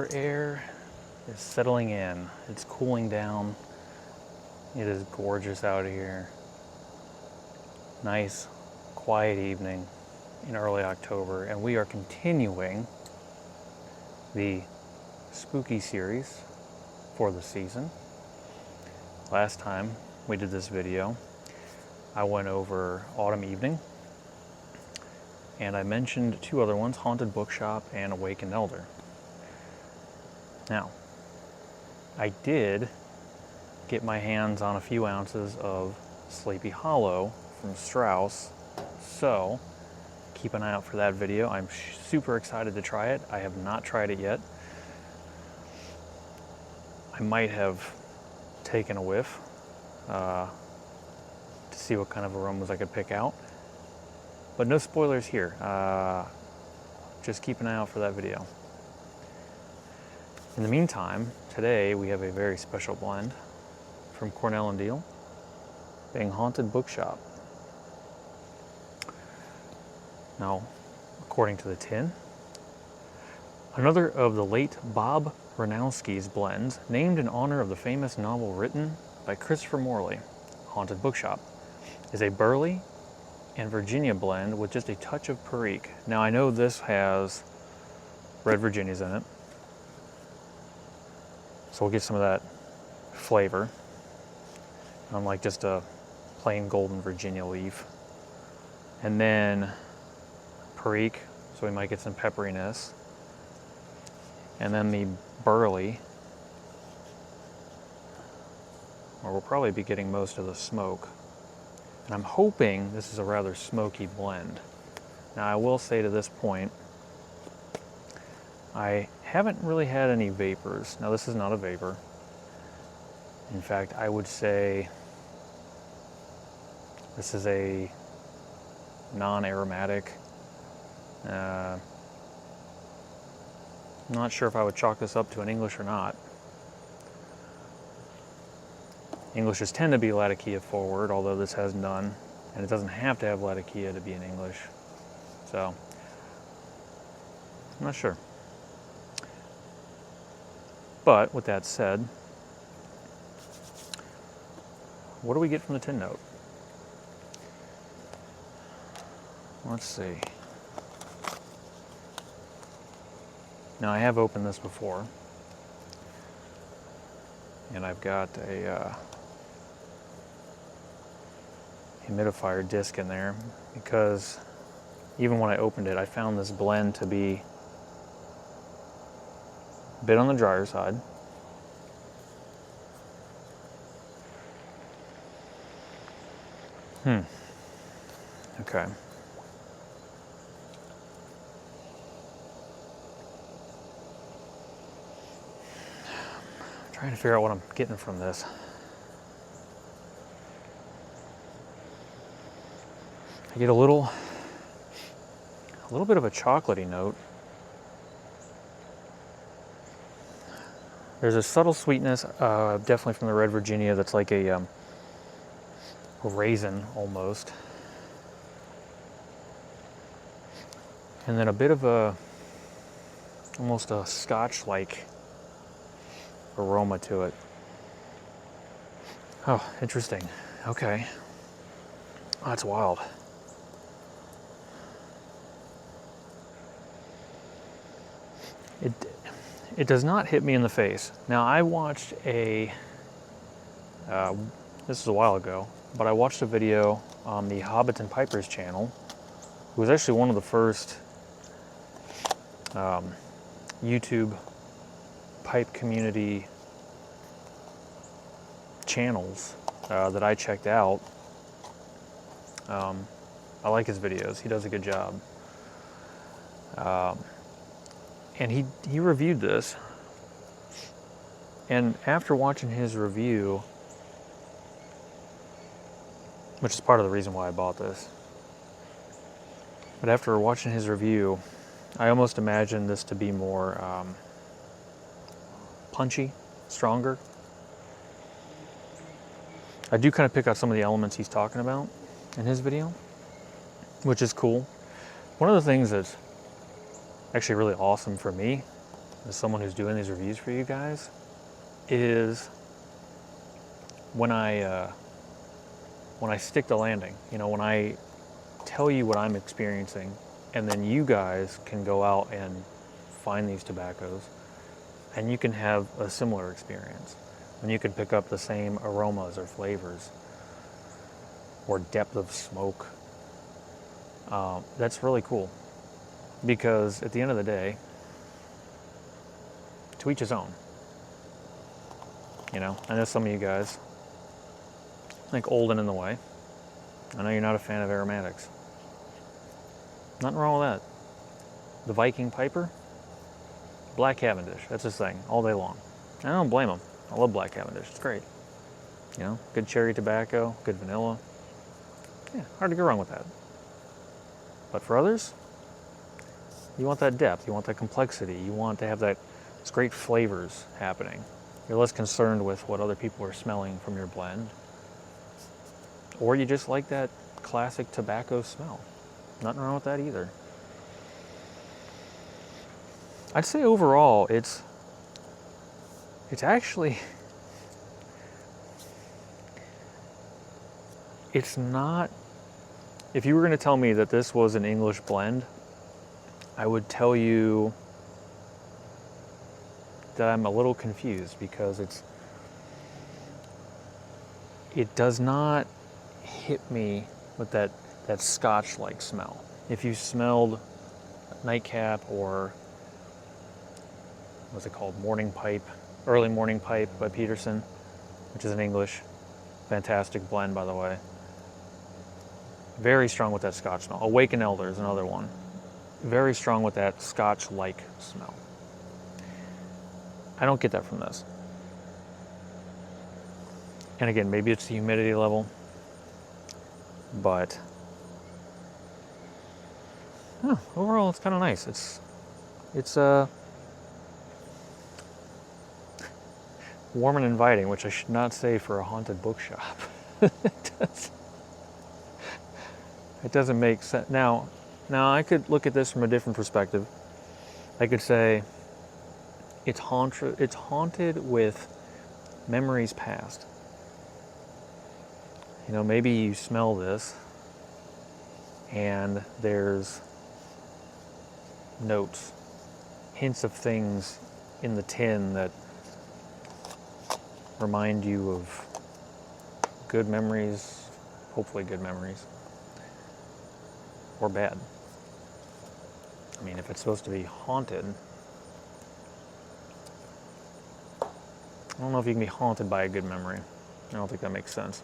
cooler air is settling in. It's cooling down. It is gorgeous out here. Nice, quiet evening in early October, and we are continuing the spooky series for the season. Last time we did this video, I went over Autumn Evening, and I mentioned two other ones, Haunted Bookshop and Awakened Elder. Now, I did get my hands on a few ounces of Sleepy Hollow from Strauss, so keep an eye out for that video. I'm super excited to try it. I have not tried it yet. I might have taken a whiff to see what kind of aromas I could pick out. But no spoilers here. Just keep an eye out for that video. In the meantime, today we have a very special blend from Cornell Diehl, being Haunted Bookshop. Now, according to the tin, another of the late Bob Runowski's blends, named in honor of the famous novel written by Christopher Morley, Haunted Bookshop, is a Burley and Virginia blend with just a touch of Perique. Now I know this has red Virginias in it, so we'll get some of that flavor, unlike just a plain golden Virginia leaf. And then Perique, so we might get some pepperiness. And then the Burley, where we'll probably be getting most of the smoke. And I'm hoping this is a rather smoky blend. Now I will say to this point, I haven't really had any vapors. Now this is not a vapor. In fact, I would say this is a non-aromatic. Not sure if I would chalk this up to an English or not. Englishes tend to be Latakia forward, although this has none, and it doesn't have to have Latakia to be an English. So, I'm not sure. But with that said, what do we get from the tin note? Let's see. Now I have opened this before, and I've got a humidifier disc in there, because even when I opened it, I found this blend to be a bit on the drier side. Okay. Trying to figure out what I'm getting from this. I get a little bit of a chocolatey note. There's a subtle sweetness, definitely from the red Virginia, that's like a raisin almost. And then a bit of almost a scotch-like aroma to it. Oh, interesting. Okay. Oh, that's wild. It does not hit me in the face. Now, I watched this is a while ago, but I watched a video on the Hobbits and Pipers channel, who was actually one of the first YouTube pipe community channels that I checked out. I like his videos. He does a good job. And he reviewed this. And after watching his review, which is part of the reason why I bought this, but after watching his review, I almost imagined this to be more punchy, stronger. I do kind of pick out some of the elements he's talking about in his video, which is cool. One of the things that's actually really awesome for me as someone who's doing these reviews for you guys, is when I stick the landing. You know, when I tell you what I'm experiencing, and then you guys can go out and find these tobaccos, and you can have a similar experience. And you can pick up the same aromas or flavors or depth of smoke. That's really cool, because at the end of the day, to each his own. You know, I know some of you guys think old and in the way. I know you're not a fan of aromatics. Nothing wrong with that. The Viking Piper, Black Cavendish, that's his thing, all day long. I don't blame him. I love Black Cavendish, it's great. You know, good cherry tobacco, good vanilla. Yeah, hard to go wrong with that. But for others, you want that depth, you want that complexity, you want to have those great flavors happening. You're less concerned with what other people are smelling from your blend. Or you just like that classic tobacco smell. Nothing wrong with that either. I'd say overall, it's actually, it's not, if you were going to tell me that this was an English blend, I would tell you that I'm a little confused, because it does not hit me with that Scotch-like smell. If you smelled Nightcap or what's it called, Morning Pipe, Early Morning Pipe by Peterson, which is an English, fantastic blend, by the way. Very strong with that Scotch smell. Awaken Elder is another one. Very strong with that Scotch-like smell. I don't get that from this. And again, maybe it's the humidity level, but overall it's kind of nice. It's warm and inviting, which I should not say for a haunted bookshop. It doesn't make sense. Now I could look at this from a different perspective. I could say it's haunted with memories past. You know, maybe you smell this and there's notes, hints of things in the tin that remind you of good memories, hopefully good memories, or bad. I mean, if it's supposed to be haunted, I don't know if you can be haunted by a good memory. I don't think that makes sense.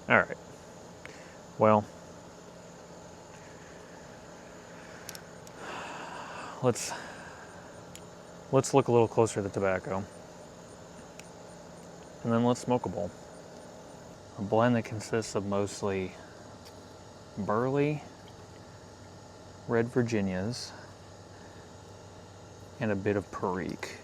All right. Well, let's look a little closer at the tobacco, and then let's smoke a bowl. A blend that consists of mostly Burley, red Virginias, and a bit of Perique.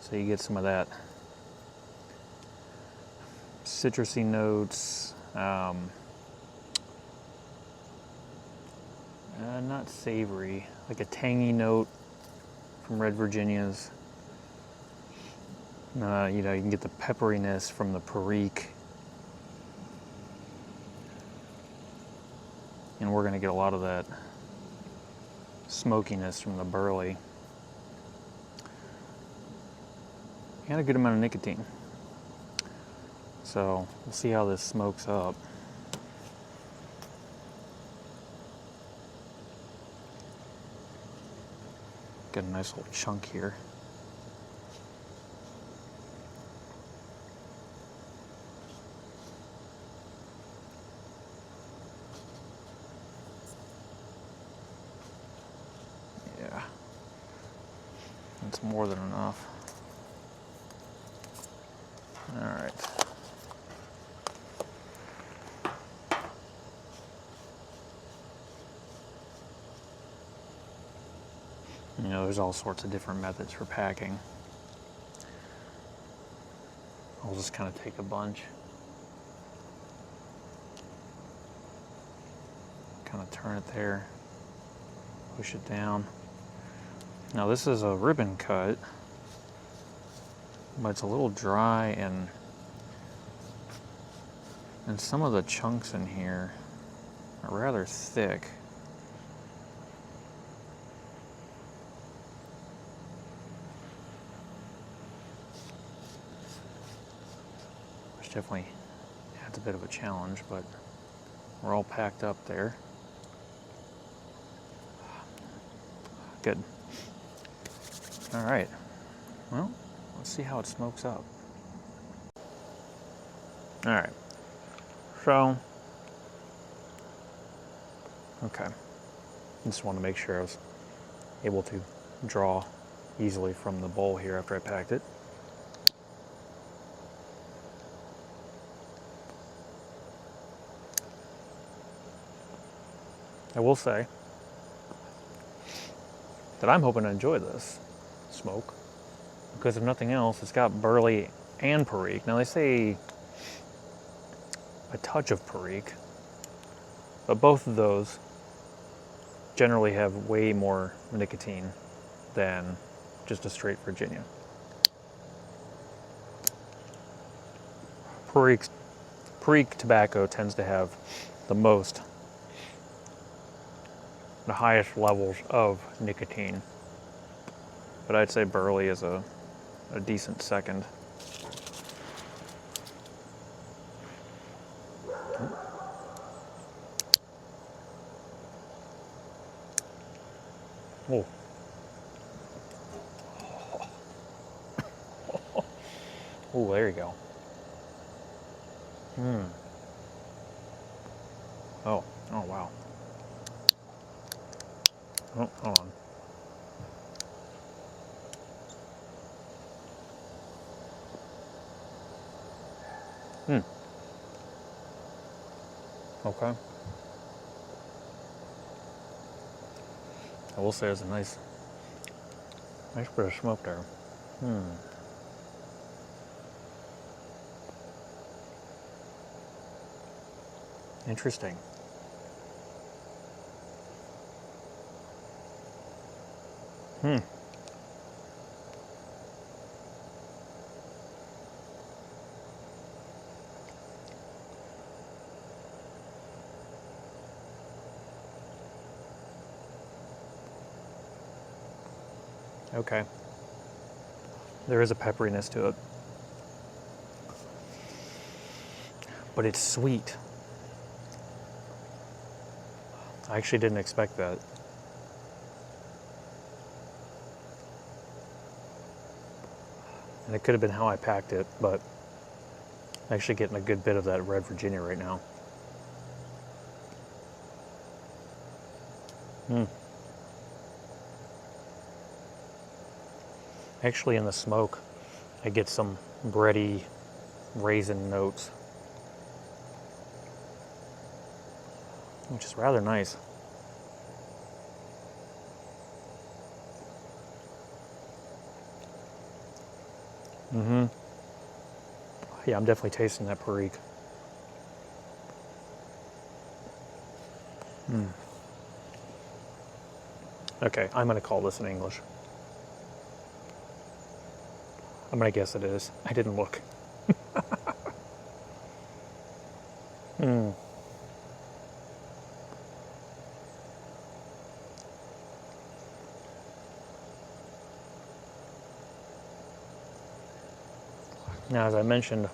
So you get some of that citrusy notes, not savory, like a tangy note from red Virginias. You know, you can get the pepperiness from the Perique. And we're going to get a lot of that smokiness from the Burley. And a good amount of nicotine. So we'll see how this smokes up. Got a nice little chunk here. Yeah, that's more than enough. All right. You know, there's all sorts of different methods for packing. I'll just kind of take a bunch. want to turn it there, push it down. Now this is a ribbon cut, but it's a little dry, and some of the chunks in here are rather thick. Which definitely adds a bit of a challenge, but we're all packed up there. Good. All right. Well, let's see how it smokes up. All right. So, okay. Just want to make sure I was able to draw easily from the bowl here after I packed it. I will say that I'm hoping to enjoy this smoke, because if nothing else, it's got Burley and Perique. Now they say a touch of Perique, but both of those generally have way more nicotine than just a straight Virginia. Perique tobacco tends to have the highest levels of nicotine, but I'd say Burley is a decent second. Oh. Oh, there you go. Oh, wow. Oh, hold on. Okay. I will say there's a nice bit of smoke there. Interesting. Okay. There is a pepperiness to it, but it's sweet. I actually didn't expect that. And it could have been how I packed it, but I'm actually getting a good bit of that red Virginia right now. Actually, in the smoke, I get some bready raisin notes, which is rather nice. Yeah, I'm definitely tasting that Perique. Okay, I'm going to call this in English. I'm going to guess it is. I didn't look. Now, as I mentioned,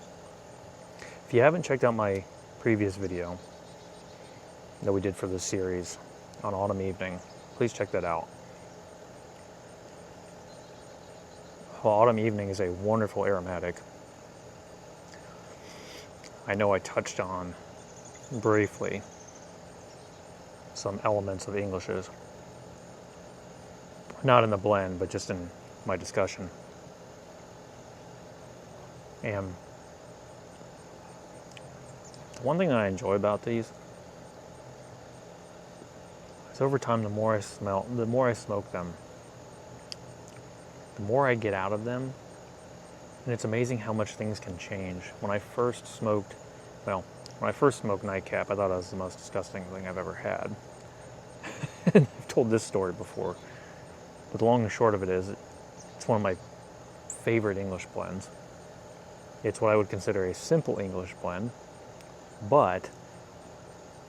if you haven't checked out my previous video that we did for this series on Autumn Evening, please check that out. Well, Autumn Evening is a wonderful aromatic. I know I touched on briefly some elements of Englishes, not in the blend, but just in my discussion. And the one thing that I enjoy about these is over time, the more I smoke them, the more I get out of them. And it's amazing how much things can change. When I first smoked Nightcap, I thought it was the most disgusting thing I've ever had. I've told this story before, but the long and short of it is, it's one of my favorite English blends. It's what I would consider a simple English blend, but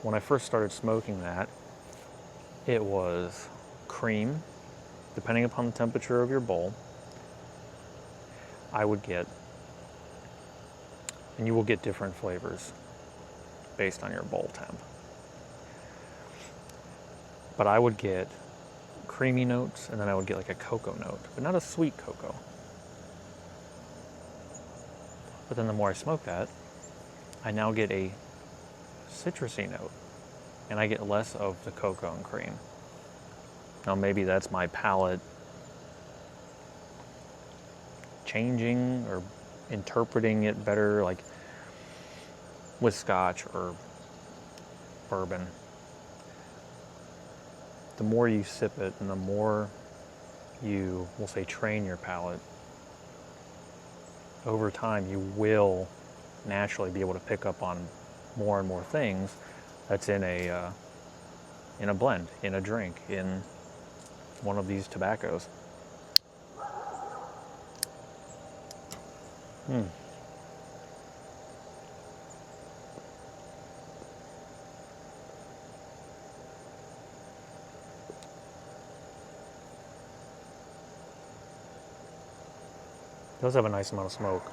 when I first started smoking that, it was cream, depending upon the temperature of your bowl. I would get, and you will get different flavors based on your bowl temp, but I would get creamy notes, and then I would get like a cocoa note, but not a sweet cocoa. But then the more I smoke that, I now get a citrusy note, and I get less of the cocoa and cream. Now maybe that's my palate changing or interpreting it better, like with scotch or bourbon. The more you sip it and the more you, we'll say, train your palate, over time you will naturally be able to pick up on more and more things that's in a blend, in a drink, in one of these tobaccos. It does have a nice amount of smoke.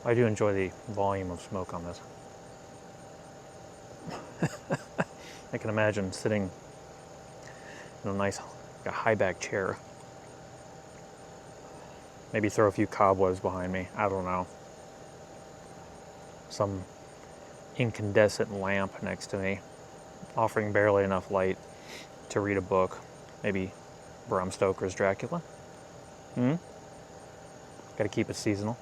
I do enjoy the volume of smoke on this. I can imagine sitting in a nice high back chair. Maybe throw a few cobwebs behind me. I don't know. Some incandescent lamp next to me, offering barely enough light to read a book. Maybe Bram Stoker's Dracula. Gotta keep it seasonal.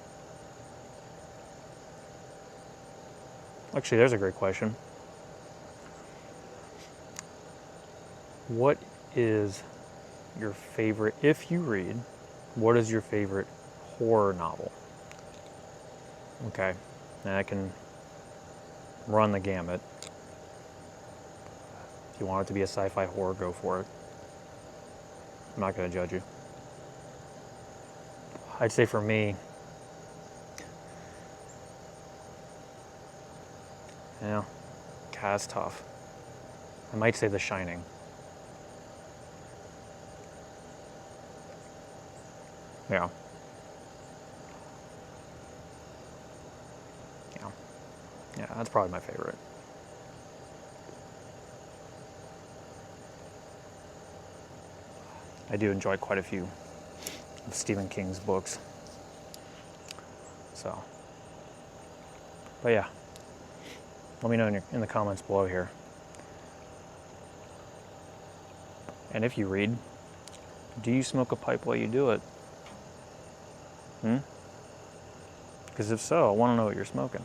Actually, there's a great question. What is your favorite, if you read, what is your favorite horror novel? Okay, and I can run the gamut. If you want it to be a sci-fi horror, go for it. I'm not going to judge you. I'd say for me, it's tough. I might say The Shining. Yeah, that's probably my favorite. I do enjoy quite a few of Stephen King's books. So, but yeah, let me know in the comments below here. And if you read, do you smoke a pipe while you do it? Because if so, I want to know what you're smoking.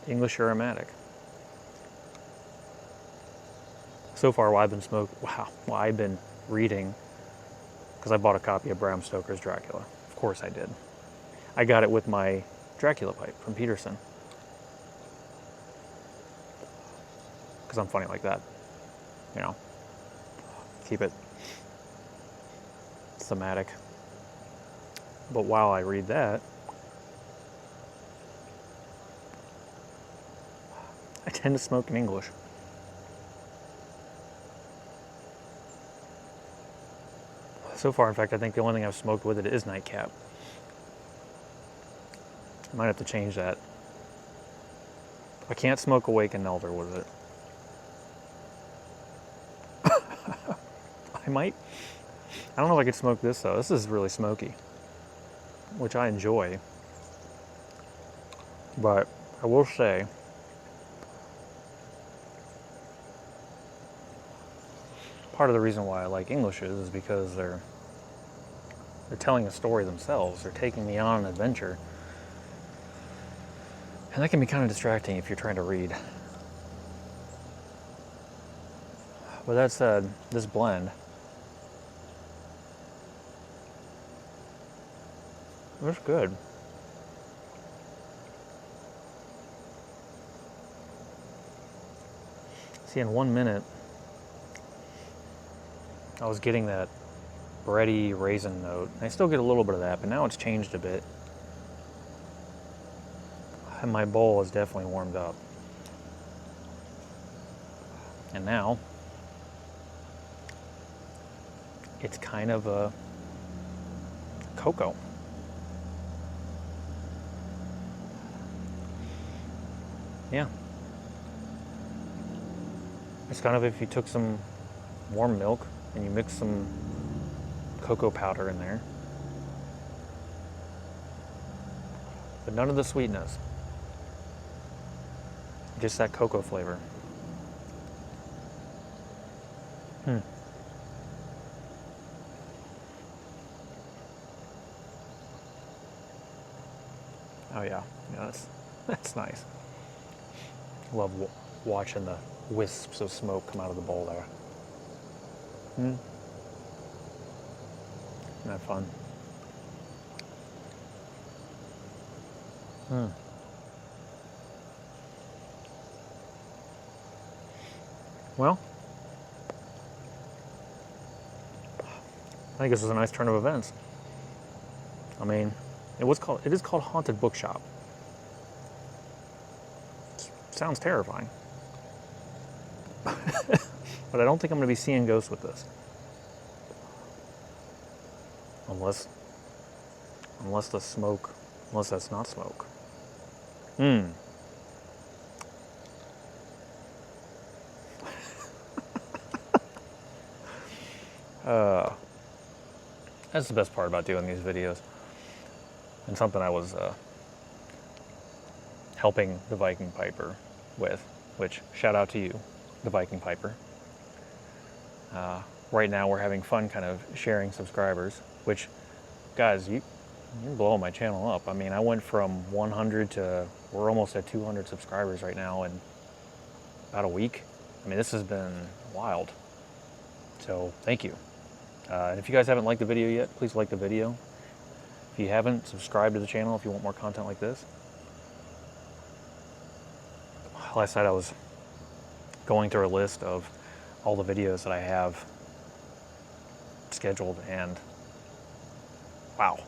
English or aromatic? So far, while I've been reading, because I bought a copy of Bram Stoker's Dracula. Of course I did. I got it with my Dracula pipe from Peterson. Because I'm funny like that. Keep it thematic. But while I read that, I tend to smoke in English. So far, in fact, I think the only thing I've smoked with it is Nightcap. I might have to change that. I can't smoke Awakened Elder with it. I might. I don't know if I could smoke this though. This is really smoky, which I enjoy. But I will say, part of the reason why I like Englishes is because they're telling a story themselves. They're taking me on an adventure. And that can be kind of distracting if you're trying to read. With that said, this blend, it's good. See, in 1 minute, I was getting that bready raisin note. I still get a little bit of that, but now it's changed a bit. And my bowl is definitely warmed up. And now, it's kind of a cocoa. Yeah. It's kind of if you took some warm milk and you mix some cocoa powder in there. But none of the sweetness. Just that cocoa flavor. Oh yeah, that's nice. Love watching the wisps of smoke come out of the bowl there. Isn't that fun? Well, I think this was a nice turn of events. I mean, it is called Haunted Bookshop. Sounds terrifying. But I don't think I'm going to be seeing ghosts with this. Unless that's not smoke. That's the best part about doing these videos. And something I was helping the Viking Piper with, which shout out to you, the Viking Piper. Right now we're having fun kind of sharing subscribers, which, guys, you're blowing my channel up. I mean, I went from 100 to, we're almost at 200 subscribers right now in about a week. I mean, this has been wild. So thank you. And if you guys haven't liked the video yet, please like the video. If you haven't, subscribe to the channel if you want more content like this. Last night I was going through a list of all the videos that I have scheduled, and wow.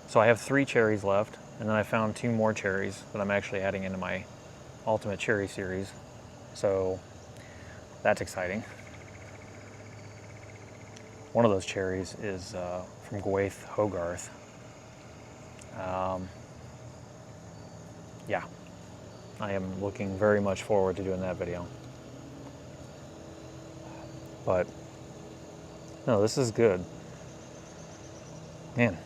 So I have 3 cherries left, and then I found 2 more cherries that I'm actually adding into my Ultimate Cherry series. So that's exciting. One of those cherries is from Gwaith Hogarth. Yeah, I am looking very much forward to doing that video. But no, this is good. Man,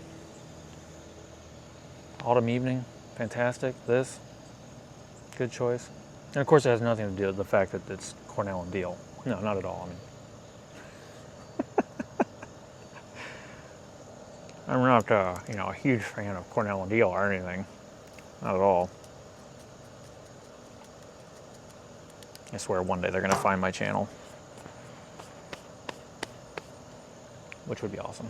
autumn evening, fantastic. This, good choice. And of course it has nothing to do with the fact that it's Cornell and Diehl. No, not at all. I mean, I'm not, a huge fan of Cornell and Diehl or anything. Not at all. I swear one day they're going to find my channel. Which would be awesome.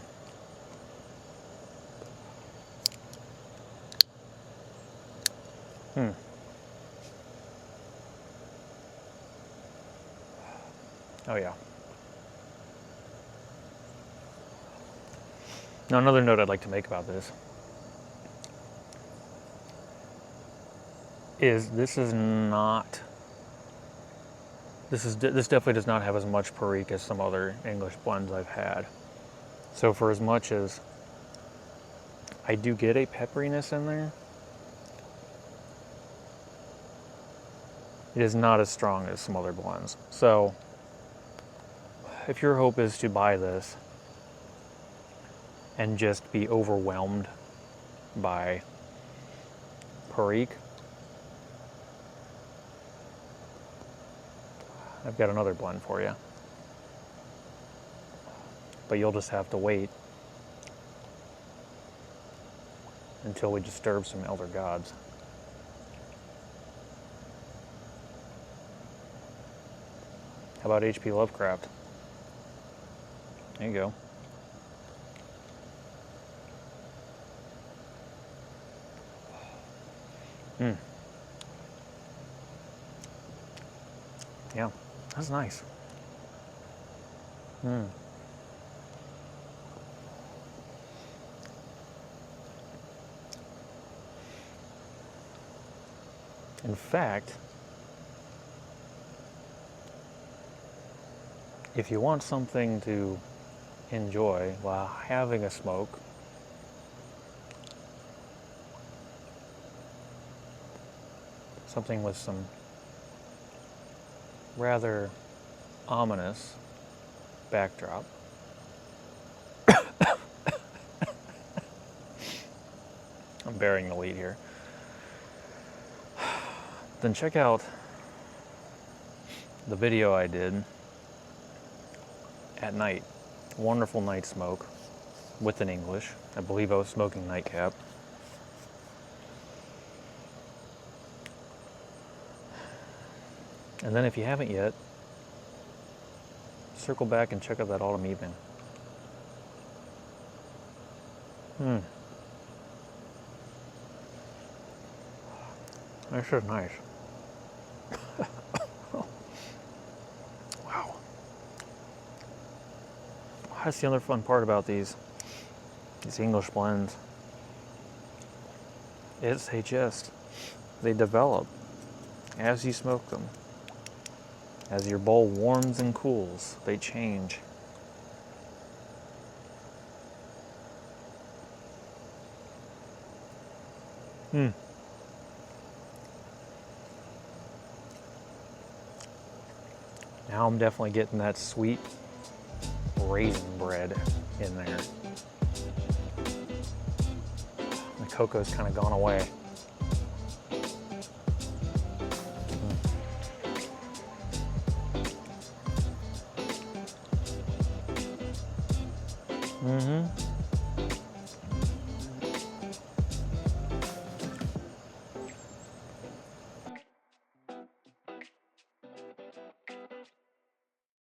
Oh yeah. Now another note I'd like to make about this is this definitely does not have as much Perique as some other English blends I've had. So for as much as I do get a pepperiness in there, it is not as strong as some other blends. So if your hope is to buy this and just be overwhelmed by Perique, I've got another blend for you. But you'll just have to wait until we disturb some elder gods. How about H.P. Lovecraft? There you go. Mm. Yeah, that's nice. Mm. In fact, if you want something to enjoy while having a smoke, something with some rather ominous backdrop, I'm bearing the lead here, then check out the video I did at night. Wonderful night smoke with an English. I believe I was smoking nightcap. And then if you haven't yet, circle back and check out that autumn evening. That's just nice. Wow. That's the other fun part about these English blends. They develop as you smoke them. As your bowl warms and cools, they change. Now I'm definitely getting that sweet raisin bread in there. The cocoa's kind of gone away. Mm-hmm.